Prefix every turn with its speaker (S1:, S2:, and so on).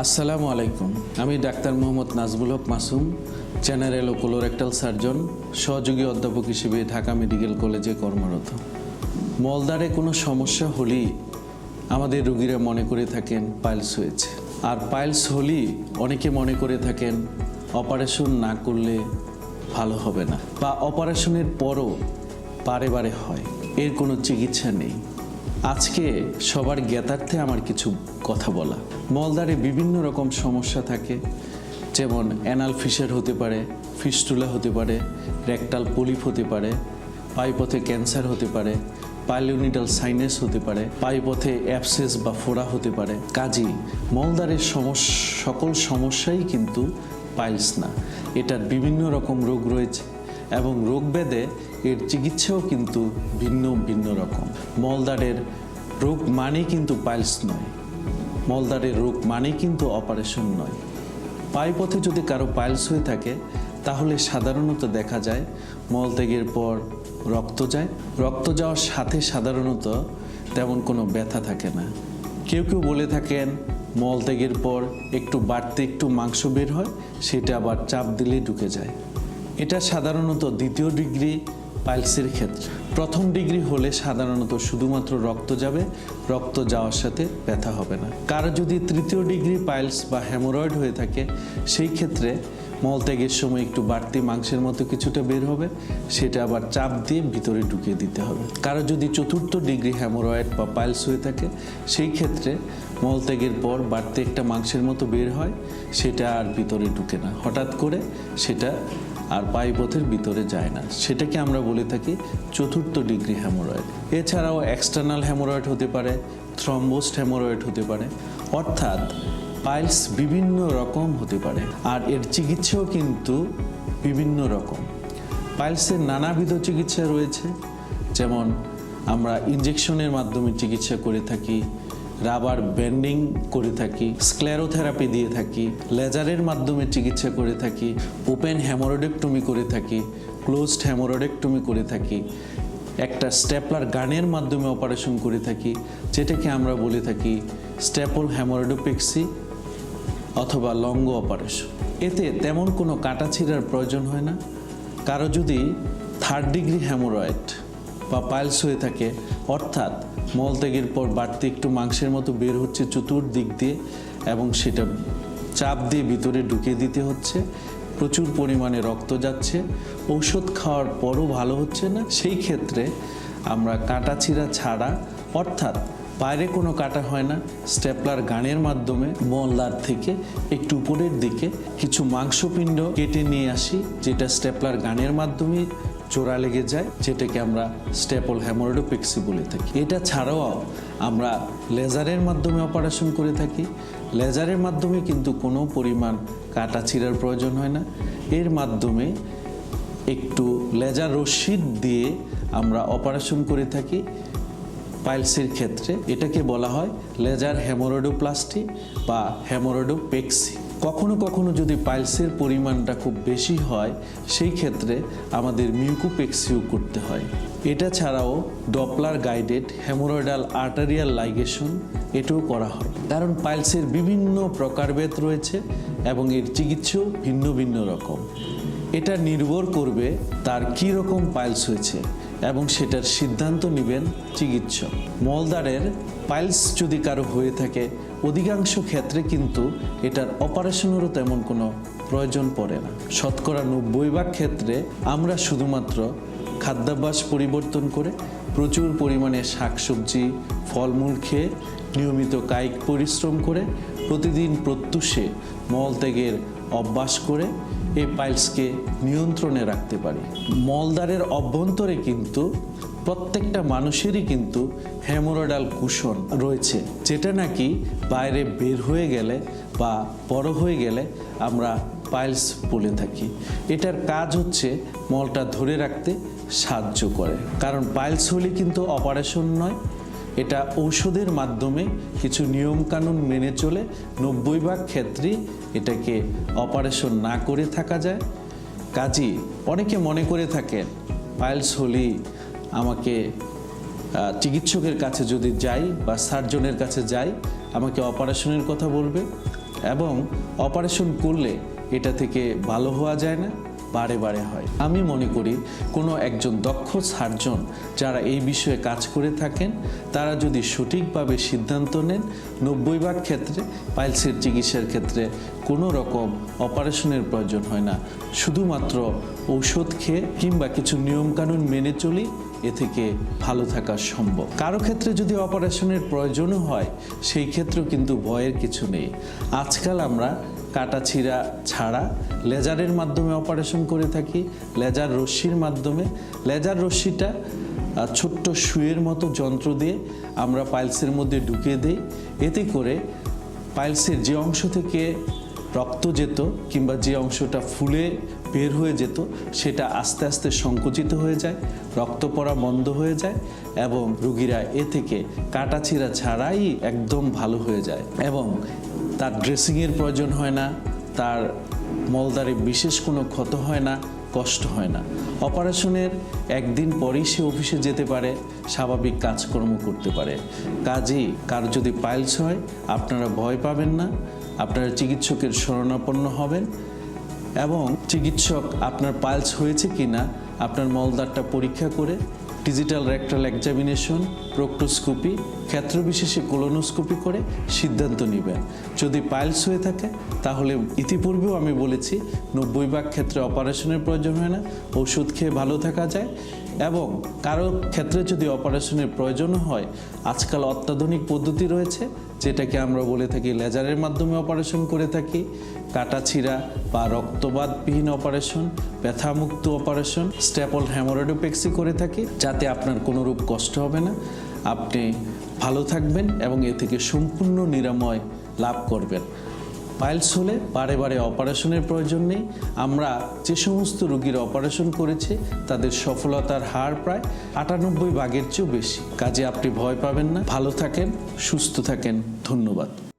S1: আসসালামু আলাইকুম। আমি ডাক্তার মোহাম্মদ নাজমুল হক মাসুম, জেনারেল ও কোলোরেক্টাল সার্জন, সহযোগী অধ্যাপক হিসেবে ঢাকা মেডিকেল কলেজে কর্মরত। মলদ্বারে কোনো সমস্যা হলেই আমাদের রোগীরা মনে করে থাকেন পাইলস হয়েছে। আর পাইলস হলেই অনেকে মনে করে থাকেন অপারেশন না করলে ভালো হবে না, বা অপারেশনের পরও বারে বারে হয়, এর কোনো চিকিৎসা নেই। আজকে সবার জ্ঞাতার্থে আমার কিছু কথা বলা। মলদ্বারে বিভিন্ন রকম সমস্যা থাকে, যেমন অ্যানাল ফিশার হতে পারে, ফিস্টুলা হতে পারে, রেকটাল পলিপ হতে পারে, পাইপথে ক্যান্সার হতে পারে, পাইলোনিডাল সাইনাস হতে পারে, পাইপথে অ্যাবসেস বা ফোড়া হতে পারে। কাজেই মলদ্বারের সকল সমস্যাই কিন্তু পাইলস না, এটার বিভিন্ন রকম রোগ রয়েছে এবং রোগ ভেদে এর চিকিৎসাও কিন্তু ভিন্ন ভিন্ন রকম। মলদ্বারের রোগ মানেই কিন্তু পাইলস নয়, মলদ্বারের রোগ মানেই কিন্তু অপারেশন নয়। পাইপথে যদি কারো পাইলস হয়ে থাকে তাহলে সাধারণত দেখা যায় মলত্যাগের পর রক্ত যায়। রক্ত যাওয়ার সাথে সাধারণত তেমন কোনো ব্যথা থাকে না। কেউ কেউ বলে থাকেন মলত্যাগের পর একটু বাড়তে একটু মাংস বের হয়, সেটা আবার চাপ দিলে ঢুকে যায়। এটা সাধারণত দ্বিতীয় ডিগ্রি পাইলসের ক্ষেত্রে। প্রথম ডিগ্রি হলে সাধারণত শুধুমাত্র রক্ত যাবে, রক্ত যাওয়ার সাথে ব্যথা হবে না। কারো যদি তৃতীয় ডিগ্রি পাইলস বা হেমোরয়েড হয়ে থাকে, সেই ক্ষেত্রে মলত্যাগের সময় একটু বাড়তি মাংসের মতো কিছুটা বের হবে, সেটা আবার চাপ দিয়ে ভিতরে ঢুকিয়ে দিতে হবে। কারো যদি চতুর্থ ডিগ্রি হেমোরয়েড বা পাইলস হয়ে থাকে, সেই ক্ষেত্রে মলত্যাগের পর বাড়তি একটা মাংসের মতো বের হয়, সেটা আর ভিতরে ঢুকে না, হঠাৎ করে সেটা আর পাইপথের ভিতরে যায় না, সেটাকে আমরা বলে থাকি চতুর্থ ডিগ্রি হেমোরয়েড। এছাড়াও এক্সটার্নাল হেমোরয়েড হতে পারে, থ্রম্বোসড হেমোরয়েড হতে পারে। অর্থাৎ পাইলস বিভিন্ন রকম হতে পারে, আর এর চিকিৎসাও কিন্তু বিভিন্ন রকম। পাইলসের নানাবিধ চিকিৎসা রয়েছে, যেমন আমরা ইনজেকশনের মাধ্যমে চিকিৎসা করে থাকি, রাবার ব্যান্ডিং করে থাকি, স্ক্লেরোথেরাপি দিয়ে থাকি, লেজারের মাধ্যমে চিকিৎসা করে থাকি, ওপেন হেমোরয়েডেক্টমি করে থাকি, ক্লোজড হেমোরয়েডেক্টমি করে থাকি, একটা স্টেপলার গানের মাধ্যমে অপারেশন করে থাকি, যেটাকে আমরা বলে থাকি স্টেপল হেমোরয়েডোপেক্সি অথবা লঙ্গ অপারেশন। এতে তেমন কোনো কাটাছিঁড়ার প্রয়োজন হয় না। কারো যদি থার্ড ডিগ্রি হেমোরয়েড বা পাইলস হয়ে থাকে, অর্থাৎ মলত্যাগের পর বাড়তি একটু মাংসের মতো বের হচ্ছে চতুর্দিক দিয়ে এবং সেটা চাপ দিয়ে ভিতরে ঢুকিয়ে দিতে হচ্ছে, প্রচুর পরিমাণে রক্ত যাচ্ছে, ঔষধ খাওয়ার পরও ভালো হচ্ছে না, সেই ক্ষেত্রে আমরা কাটাছিঁড়া ছাড়া, অর্থাৎ বাইরে কোনো কাটা হয় না, স্টেপলার গানের মাধ্যমে মলদ্বার থেকে একটু উপরের দিকে কিছু মাংসপিণ্ড কেটে নিয়ে আসি, যেটা স্টেপলার গানের মাধ্যমে জোড়া লেগে যায়, যেটাকে আমরা স্টেপল হেমোরয়েডোপেক্সি বলে থাকি। এটা ছাড়াও আমরা লেজারের মাধ্যমে অপারেশন করে থাকি। লেজারের মাধ্যমে কিন্তু কোনো পরিমাণ কাটা ছিঁড়ার প্রয়োজন হয় না। এর মাধ্যমে একটু লেজার রশ্মি দিয়ে আমরা অপারেশন করে থাকি পাইলসের ক্ষেত্রে। এটাকে বলা হয় লেজার হেমোরয়েডোপ্লাস্টি বা হেমোরয়েডোপেক্সি। কখনো কখনো যদি পাইলসের পরিমাণটা খুব বেশি হয়, সেই ক্ষেত্রে আমাদের মিউকোপেক্সিও করতে হয়। এটা ছাড়াও Doppler guided haemorrhoidal arterial ligation এটাও করা হয়, কারণ পাইলসের বিভিন্ন প্রকারভেদ রয়েছে এবং এর চিকিৎসাও ভিন্ন ভিন্ন রকম। এটা নির্ভর করবে তার কী রকম পাইলস হয়েছে এবং সেটার সিদ্ধান্ত নেবেন চিকিৎসক। মলদ্বারের পাইলস যদি কারো হয়ে থাকে, অধিকাংশ ক্ষেত্রে কিন্তু এটার অপারেশনেরও তেমন কোনো প্রয়োজন পড়ে না। শতকরা 90% ক্ষেত্রে আমরা শুধুমাত্র খাদ্যাভ্যাস পরিবর্তন করে, প্রচুর পরিমাণে শাকসবজি ফলমূল খেয়ে, নিয়মিত কায়িক পরিশ্রম করে, প্রতিদিন প্রত্যুষে মলত্যাগের অভ্যাস করে এই পাইলসকে নিয়ন্ত্রণে রাখতে পারি। মলদ্বারের অভ্যন্তরে কিন্তু প্রত্যেকটা মানুষেরই কিন্তু হেমোরয়েডাল কুশন রয়েছে, যেটা নাকি বাইরে বের হয়ে গেলে বা বড় হয়ে গেলে আমরা পাইলস বলে থাকি। এটার কাজ হচ্ছে মলটা ধরে রাখতে সাহায্য করে, কারণ পাইলস হলে কিন্তু অপারেশন নয়, এটা ঔষধের মাধ্যমে কিছু নিয়মকানুন মেনে চলে 90% ক্ষেত্রেই এটাকে অপারেশন না করে থাকা যায়। কাজেই অনেকে মনে করে থাকেন পাইলস হলেই আমাকে চিকিৎসকের কাছে যদি যাই বা সার্জনের কাছে যাই, আমাকে অপারেশনের কথা বলবে। এবং অপারেশন করলে এটা থেকে ভালো হওয়া যায় না, বারে বারে হয়। আমি মনে করি কোনো একজন দক্ষ সার্জন যারা এই বিষয়ে কাজ করে থাকেন তারা যদি সঠিকভাবে সিদ্ধান্ত নেন, 90% ক্ষেত্রে পাইলসের চিকিৎসার ক্ষেত্রে কোনো রকম অপারেশনের প্রয়োজন হয় না। শুধুমাত্র ঔষধ খেয়ে কিংবা কিছু নিয়মকানুন মেনে চলি এ থেকে ভালো থাকা সম্ভব। কারো ক্ষেত্রে যদি অপারেশনের প্রয়োজনও হয় সেই ক্ষেত্রেও কিন্তু ভয়ের কিছু নেই। আজকাল আমরা কাটাছিঁড়া ছাড়া লেজারের মাধ্যমে অপারেশন করে থাকি, লেজার রশ্মির মাধ্যমে। লেজার রশ্মিটা ছোট্ট সুইয়ের মতো যন্ত্র দিয়ে আমরা পাইলসের মধ্যে ঢুকিয়ে দিই। এতে করে পাইলসের যে অংশ থেকে রক্ত যেত কিংবা যে অংশটা ফুলে বের হয়ে যেত সেটা আস্তে আস্তে সংকুচিত হয়ে যায়, রক্ত পড়া বন্ধ হয়ে যায় এবং রোগীরা এ থেকে কাটাছিঁড়া ছাড়াই একদম ভালো হয়ে যায় এবং তার ড্রেসিংয়ের প্রয়োজন হয় না, তার মলদ্বারে বিশেষ কোনো ক্ষত হয় না, কষ্ট হয় না। অপারেশনের একদিন পরেই সে অফিসে যেতে পারে, স্বাভাবিক কাজকর্ম করতে পারে। কাজেই কার যদি পাইলস হয় আপনারা ভয় পাবেন না, আপনারা চিকিৎসকের শরণাপন্ন হবেন এবং চিকিৎসক আপনার পাইলস হয়েছে কিনা আপনার মলদ্বারটা পরীক্ষা করে ডিজিটাল রেকটাল এক্সামিনেশন, প্রোক্টোস্কোপি, ক্ষেত্রবিশেষে কোলোনোস্কোপি করে সিদ্ধান্ত নেবেন। যদি পাইলস হয়ে থাকে তাহলে ইতিপূর্বেও আমি বলেছি 90% ক্ষেত্রে অপারেশনের প্রয়োজন হয় না, ওষুধ খেয়ে ভালো থাকা যায়। এবং কারো ক্ষেত্রে যদি অপারেশনের প্রয়োজন হয় আজকাল অত্যাধুনিক পদ্ধতি রয়েছে যেটাকে আমরা বলে থাকি লেজারের মাধ্যমে অপারেশন করে থাকি। কাটাছিঁড়া বা রক্তবাতবিহীন অপারেশন, ব্যথামুক্ত অপারেশন, স্ট্যাপল হেমোরয়েডোপেক্সি করে থাকি, যাতে আপনার কোনোরূপ কষ্ট হবে না, আপনি ভালো থাকবেন এবং এ থেকে সম্পূর্ণ নিরাময় লাভ করবেন। পাইলস হলে বারে বারে অপারেশনের প্রয়োজন নেই। আমরা যে সমস্ত রোগীর অপারেশন করেছি তাদের সফলতার হার প্রায় 98% চেয়েও বেশি। কাজে আপনি ভয় পাবেন না, ভালো থাকেন, সুস্থ থাকেন। ধন্যবাদ।